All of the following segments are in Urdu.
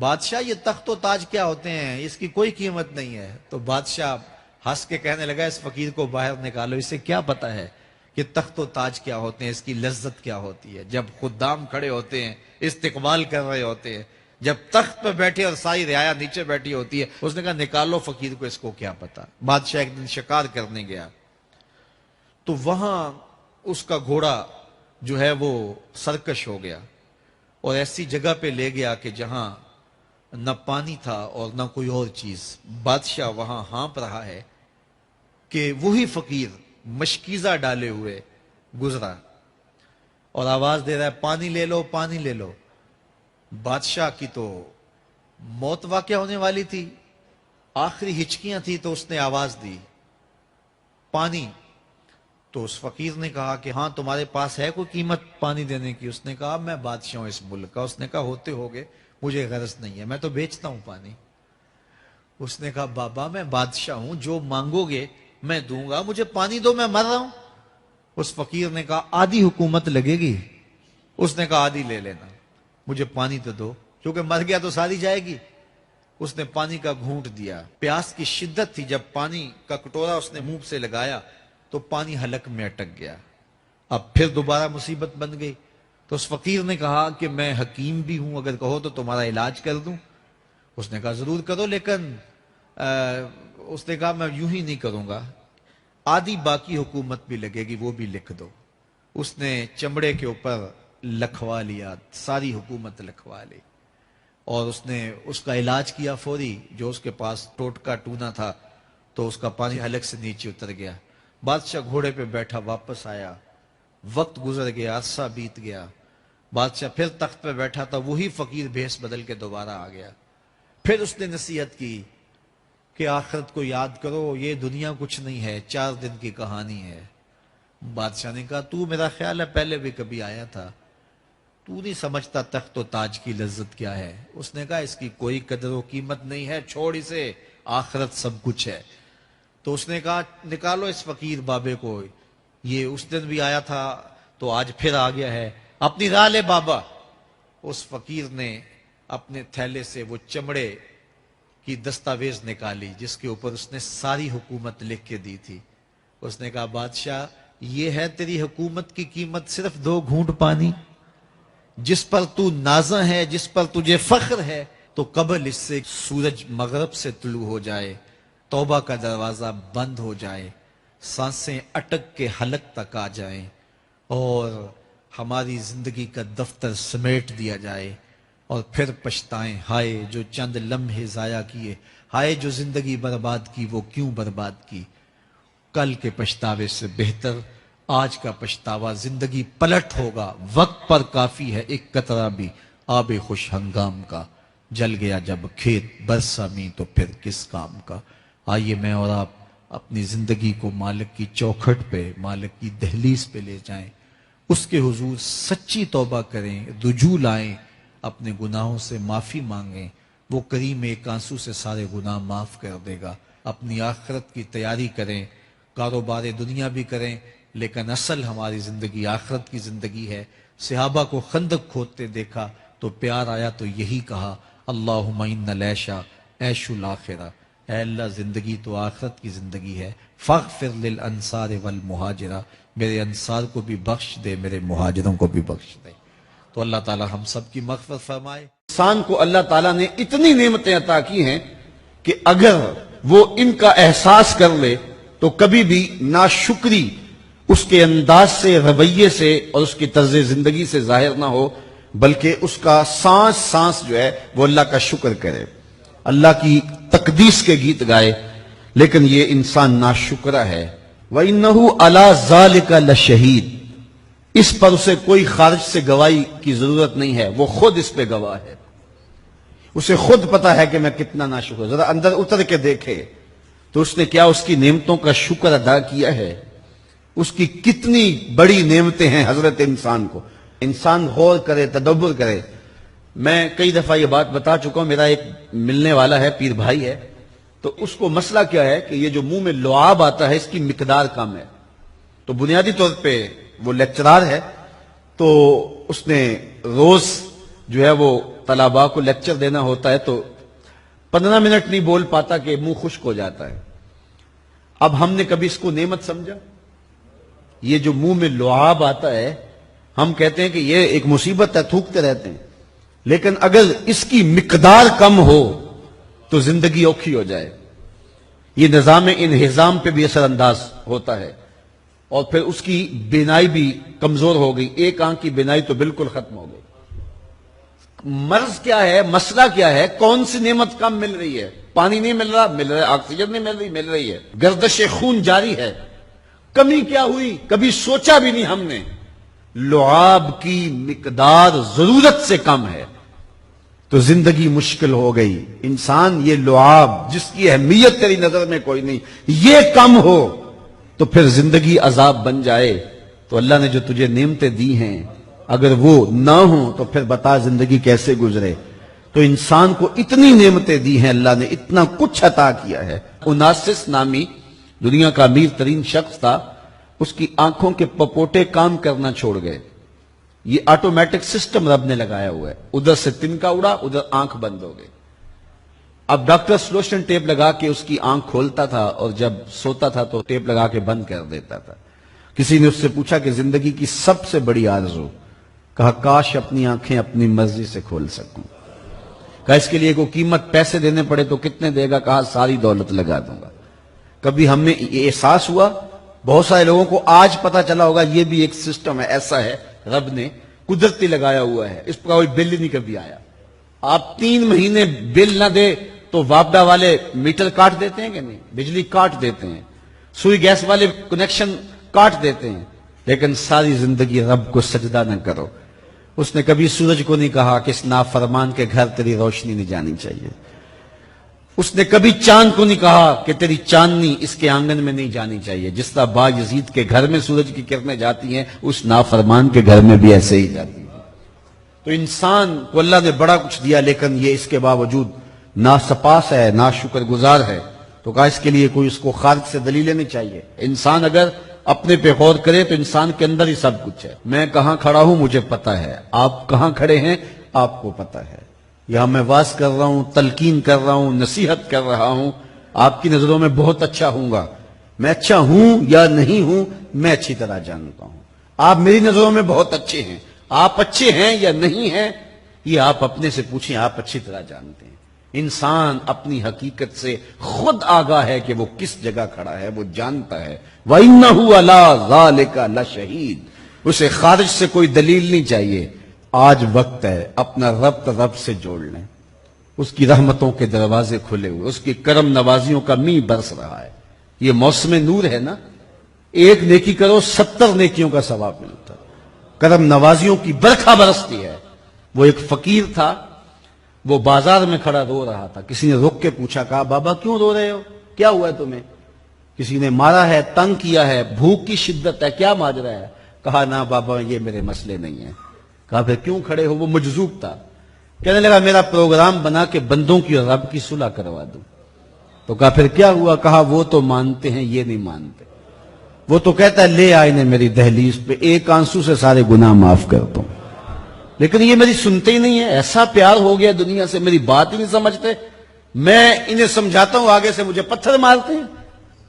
بادشاہ یہ تخت و تاج کیا ہوتے ہیں، اس کی کوئی قیمت نہیں ہے۔ تو بادشاہ ہنس کے کہنے لگا اس فقیر کو باہر نکالو، اسے کیا پتا ہے کہ تخت و تاج کیا ہوتے ہیں، اس کی لذت کیا ہوتی ہے۔ جب خدام کھڑے ہوتے ہیں، استقبال کر رہے ہوتے ہیں، جب تخت پہ بیٹھے اور ساری رعایا نیچے بیٹھی ہوتی ہے، اس نے کہا نکالو فقیر کو، اس کو کیا پتا۔ بادشاہ ایک دن شکار کرنے گیا تو وہاں اس کا گھوڑا جو ہے وہ سرکش ہو گیا اور ایسی جگہ پہ لے گیا کہ جہاں نہ پانی تھا اور نہ کوئی اور چیز۔ بادشاہ وہاں ہانپ رہا ہے کہ وہی فقیر مشکیزہ ڈالے ہوئے گزرا اور آواز دے رہا ہے پانی لے لو، پانی لے لو۔ بادشاہ کی تو موت واقع ہونے والی تھی، آخری ہچکیاں تھی، تو اس نے آواز دی پانی۔ تو اس فقیر نے کہا کہ ہاں تمہارے پاس ہے کوئی قیمت پانی دینے کی؟ اس نے کہا میں بادشاہ ہوں اس ملک کا۔ اس نے کہا ہوتے ہوگے، مجھے غرض نہیں ہے، میں تو بیچتا ہوں پانی۔ اس نے کہا بابا میں بادشاہ ہوں، جو مانگو گے میں دوں گا، مجھے پانی دو، میں مر رہا ہوں۔ اس فقیر نے کہا آدھی حکومت لگے گی۔ اس نے کہا آدھی لے لینا، مجھے پانی تو دو، کیونکہ مر گیا تو ساری جائے گی۔ اس نے پانی کا گھونٹ دیا، پیاس کی شدت تھی، جب پانی کا کٹورا اس نے منہ سے لگایا تو پانی حلق میں اٹک گیا۔ اب پھر دوبارہ مصیبت بن گئی۔ تو اس فقیر نے کہا کہ میں حکیم بھی ہوں، اگر کہو تو تمہارا علاج کر دوں۔ اس نے کہا ضرور کرو، لیکن اس نے کہا میں یوں ہی نہیں کروں گا، آدھی باقی حکومت بھی لگے گی، وہ بھی لکھ دو۔ اس نے چمڑے کے اوپر لکھوا لیا، ساری حکومت لکھوا لی، اور اس نے اس کا علاج کیا فوری۔ جو اس کے پاس ٹوٹکا ٹونا تھا تو اس کا پانی حلق سے نیچے اتر گیا۔ بادشاہ گھوڑے پہ بیٹھا واپس آیا، وقت گزر گیا، عرصہ بیت گیا۔ بادشاہ پھر تخت پہ بیٹھا تھا، وہی فقیر بھیس بدل کے دوبارہ آ گیا۔ پھر اس نے نصیحت کی کہ آخرت کو یاد کرو، یہ دنیا کچھ نہیں ہے، 4 دن کی کہانی ہے۔ بادشاہ نے کہا تو میرا خیال ہے پہلے بھی کبھی آیا تھا، تو نہیں سمجھتا تخت و تاج کی لذت کیا ہے۔ اس نے کہا اس کی کوئی قدر و قیمت نہیں ہے، چھوڑ اسے، آخرت سب کچھ ہے۔ تو اس نے کہا نکالو اس فقیر بابے کو، یہ اس دن بھی آیا تھا تو آج پھر آ گیا ہے، اپنی راہ لے بابا۔ اس فقیر نے اپنے تھیلے سے وہ چمڑے کی دستاویز نکالی جس کے اوپر اس نے ساری حکومت لکھ کے دی تھی۔ اس نے کہا بادشاہ یہ ہے تیری حکومت کی قیمت، صرف 2 گھونٹ پانی، جس پر تو نازاں ہے، جس پر تجھے فخر ہے، تو قبل اس سے سورج مغرب سے طلوع ہو جائے، توبہ کا دروازہ بند ہو جائے، سانسیں اٹک کے حلق تک آ جائیں، اور ہماری زندگی کا دفتر سمیٹ دیا جائے، اور پھر پچھتائیں ہائے جو چند لمحے ضائع کیے، ہائے جو زندگی برباد کی، وہ کیوں برباد کی۔ کل کے پچھتاوے سے بہتر آج کا پچھتاوا، زندگی پلٹ ہوگا، وقت پر کافی ہے ایک قطرہ بھی آب خوش ہنگام کا، جل گیا جب کھیت برسا می تو پھر کس کام کا۔ آئیے میں اور آپ اپنی زندگی کو مالک کی چوکھٹ پہ، مالک کی دہلیز پہ لے جائیں، اس کے حضور سچی توبہ کریں، رجوع لائیں، اپنے گناہوں سے معافی مانگیں، وہ کریم ایک آنسو سے سارے گناہ معاف کر دے گا۔ اپنی آخرت کی تیاری کریں، کاروبار دنیا بھی کریں، لیکن اصل ہماری زندگی آخرت کی زندگی ہے۔ صحابہ کو خندق کھودتے دیکھا تو پیار آیا تو یہی کہا اللہم ان العیش عیش الآخرہ، اے اللہ زندگی تو آخرت کی زندگی ہے، فاغفر للانصار والمہاجرہ، میرے انصار کو بھی بخش دے، میرے مہاجروں کو بھی بخش دے۔ تو اللہ تعالی ہم سب کی مغفرت فرمائے۔ انسان کو اللہ تعالیٰ نے اتنی نعمتیں عطا کی ہیں کہ اگر وہ ان کا احساس کر لے تو کبھی بھی ناشکری اس کے انداز سے، رویے سے اور اس کی طرز زندگی سے ظاہر نہ ہو، بلکہ اس کا سانس سانس جو ہے وہ اللہ کا شکر کرے، اللہ کی تقدیس کے گیت گائے۔ لیکن یہ انسان ناشکرہ ہے۔ وَإِنَّهُ عَلَى ذَلِكَ لَشَهِيدٌ، اس پر اسے کوئی خارج سے گواہی کی ضرورت نہیں ہے، وہ خود اس پہ گواہ ہے، اسے خود پتا ہے کہ میں کتنا ناشکر۔ ذرا اندر اتر کے دیکھے تو اس نے کیا اس کی نعمتوں کا شکر ادا کیا ہے، اس کی کتنی بڑی نعمتیں ہیں حضرت انسان کو۔ انسان غور کرے، تدبر کرے۔ میں کئی دفعہ یہ بات بتا چکا ہوں، میرا ایک ملنے والا ہے، پیر بھائی ہے، تو اس کو مسئلہ کیا ہے کہ یہ جو منہ میں لعاب آتا ہے اس کی مقدار کم ہے۔ تو بنیادی طور پہ وہ لیکچرار ہے، تو اس نے روز جو ہے وہ طلباء کو لیکچر دینا ہوتا ہے تو 15 منٹ نہیں بول پاتا کہ منہ خشک ہو جاتا ہے. اب ہم نے کبھی اس کو نعمت سمجھا؟ یہ جو منہ میں لعاب آتا ہے ہم کہتے ہیں کہ یہ ایک مصیبت ہے, تھوکتے رہتے ہیں, لیکن اگر اس کی مقدار کم ہو تو زندگی اوکھی ہو جائے. یہ نظام انہضام پہ بھی اثر انداز ہوتا ہے, اور پھر اس کی بینائی بھی کمزور ہو گئی, ایک آنکھ کی بینائی تو بالکل ختم ہو گئی. مرض کیا ہے, مسئلہ کیا ہے, کون سی نعمت کم مل رہی ہے؟ پانی نہیں مل رہا, مل رہا ہے. آکسیجن نہیں مل رہی ہے. گردش خون جاری ہے. کمی کیا ہوئی؟ کبھی سوچا بھی نہیں ہم نے. لعاب کی مقدار ضرورت سے کم ہے تو زندگی مشکل ہو گئی. انسان یہ لعاب جس کی اہمیت تیری نظر میں کوئی نہیں, یہ کم ہو تو پھر زندگی عذاب بن جائے. تو اللہ نے جو تجھے نعمتیں دی ہیں اگر وہ نہ ہوں تو پھر بتا زندگی کیسے گزرے. تو انسان کو اتنی نعمتیں دی ہیں اللہ نے, اتنا کچھ عطا کیا ہے. اوناسس نامی دنیا کا امیر ترین شخص تھا, اس کی آنکھوں کے پپوٹے کام کرنا چھوڑ گئے. یہ آٹومیٹک سسٹم رب نے لگایا ہوا ہے, ادھر سے تنکا اڑا, ادھر آنکھ بند ہو گئی. اب ڈاکٹر سلوشن ٹیپ لگا کے اس کی آنکھ کھولتا تھا اور جب سوتا تھا تو ٹیپ لگا کے بند کر دیتا تھا. کسی نے اس سے پوچھا کہ زندگی کی سب سے بڑی آرزو, کہا کاش اپنی آنکھیں اپنی مرضی سے کھول سکوں. کہا اس کے لیے کوئی قیمت پیسے دینے پڑے تو کتنے دے گا؟ کہا ساری دولت لگا دوں گا. کبھی ہمیں یہ احساس ہوا؟ بہت سارے لوگوں کو آج پتا چلا ہوگا یہ بھی ایک سسٹم ہے, ایسا ہے رب نے قدرتی لگایا ہوا ہے, اس پر کوئی بل ہی نہیں کبھی آیا. آپ 3 مہینے بل نہ دے تو وابڈا والے میٹر کاٹ دیتے ہیں کہ نہیں؟ بجلی کاٹ دیتے ہیں, سوئی گیس والے کنیکشن کاٹ دیتے ہیں, لیکن ساری زندگی رب کو سجدہ نہ کرو. اس نے کبھی سورج کو نہیں کہا کہ اس نافرمان کے گھر تیری روشنی نہیں جانی چاہیے. اس نے کبھی چاند کو نہیں کہا کہ تیری چاندنی اس کے آنگن میں نہیں جانی چاہیے. جس طرح با یزید کے گھر میں سورج کی کرنیں جاتی ہیں, اس نافرمان کے گھر میں بھی ایسے ہی جاتی ہیں. تو انسان کو اللہ نے بڑا کچھ دیا, لیکن یہ اس کے باوجود ناسپاس ہے, ناشکر گزار ہے. تو کہا اس کے لیے کوئی اس کو خارج سے دلیل لینی چاہیے. انسان اگر اپنے پہ غور کرے تو انسان کے اندر ہی سب کچھ ہے. میں کہاں کھڑا ہوں مجھے پتا ہے, آپ کہاں کھڑے ہیں آپ کو پتا ہے. یہاں میں واز کر رہا ہوں, تلقین کر رہا ہوں, نصیحت کر رہا ہوں, آپ کی نظروں میں بہت اچھا ہوں گا. میں اچھا ہوں یا نہیں ہوں میں اچھی طرح جانتا ہوں. آپ میری نظروں میں بہت اچھے ہیں, آپ اچھے ہیں یا نہیں ہیں یہ آپ اپنے سے پوچھیں, آپ اچھی طرح جانتے ہیں. انسان اپنی حقیقت سے خود آگاہ ہے کہ وہ کس جگہ کھڑا ہے, وہ جانتا ہے. وَإِنَّهُ عَلَىٰ ذَلِكَ لَشَهِيدٌ. اسے خارج سے کوئی دلیل نہیں چاہیے. آج وقت ہے اپنا رب سے جوڑ لیں. اس کی رحمتوں کے دروازے کھلے ہوئے, اس کی کرم نوازیوں کا می برس رہا ہے. یہ موسم نور ہے نا, ایک نیکی کرو 70 نیکیوں کا ثواب ملتا. کرم نوازیوں کی برکھا برستی ہے. وہ ایک فقیر تھا, وہ بازار میں کھڑا رو رہا تھا. کسی نے رک کے پوچھا, کہا بابا کیوں رو رہے ہو, کیا ہوا ہے تمہیں؟ کسی نے مارا ہے, تنگ کیا ہے, بھوک کی شدت ہے, کیا ماجرا ہے؟ کہا نہ بابا یہ میرے مسئلے نہیں ہیں. کہا پھر کیوں کھڑے ہو؟ وہ مجذوب تھا. کہنے لگا میرا پروگرام بنا کے بندوں کی اور رب کی صلح کروا دوں. تو کہا پھر کیا ہوا؟ کہا وہ تو مانتے ہیں یہ نہیں مانتے. وہ تو کہتا ہے لے آئے نے میری دہلیز پہ, ایک آنسو سے سارے گناہ معاف کر دوں, لیکن یہ میری سنتے ہی نہیں ہے. ایسا پیار ہو گیا دنیا سے, میری بات ہی نہیں سمجھتے. میں انہیں سمجھاتا ہوں, آگے سے مجھے پتھر مارتے ہیں.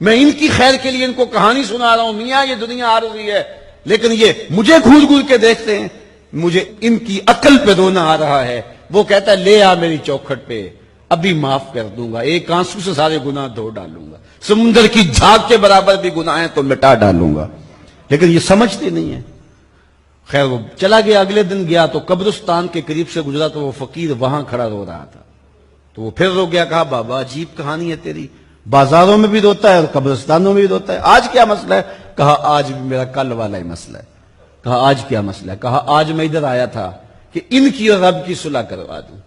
میں ان کی خیر کے لیے ان کو کہانی سنا رہا ہوں, میاں یہ دنیا عارضی ہے, لیکن یہ مجھے گھور گھور کے دیکھتے ہیں. مجھے ان کی عقل پہ رونا آ رہا ہے. وہ کہتا ہے لے آ میری چوکھٹ پہ, ابھی معاف کر دوں گا, ایک آنسو سے سارے گناہ دھو ڈالوں گا, سمندر کی جھاگ کے برابر بھی گناہ ہیں تو مٹا ڈالوں گا. لیکن یہ سمجھتے نہیں ہیں. خیر وہ چلا گیا. اگلے دن گیا تو قبرستان کے قریب سے گزرا تو وہ فقیر وہاں کھڑا رو رہا تھا. تو وہ پھر رو گیا. کہا بابا عجیب کہانی ہے تیری, بازاروں میں بھی روتا ہے اور قبرستانوں میں بھی روتا ہے, آج کیا مسئلہ ہے؟ کہا آج بھی میرا کل والا ہی مسئلہ ہے. کہا آج کیا مسئلہ ہے؟ کہا آج میں ادھر آیا تھا کہ ان کی اور رب کی صلح کروا دوں.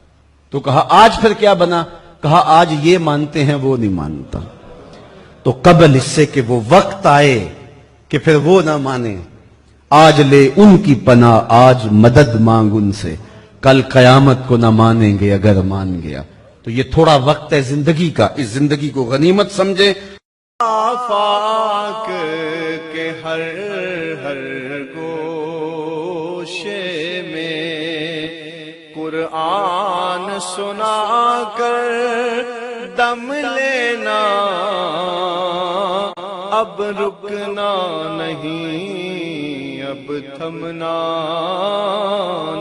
تو کہا آج پھر کیا بنا؟ کہا آج یہ مانتے ہیں وہ نہیں مانتا. تو قبل اس سے کہ وہ وقت آئے کہ پھر وہ نہ مانے, آج لے ان کی پناہ, آج مدد مانگ ان سے, کل قیامت کو نہ مانیں گے اگر مان گیا. تو یہ تھوڑا وقت ہے زندگی کا, اس زندگی کو غنیمت سمجھے. آفاق کے ہر ہر گوشے میں قرآن سنا کر دم لینا، اب رکنا نہیں، اب تھمنا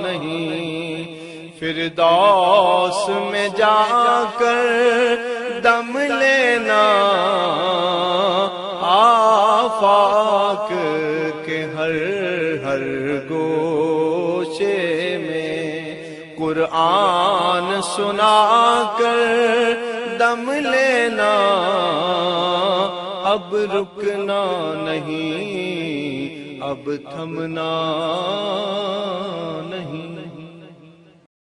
نہیں، فردوس میں جا کر دم لینا، آفاق کے ہر ہر گوشے میں قرآن سنا کر دم لینا، اب رکنا نہیں، اب تھمنا نہیں۔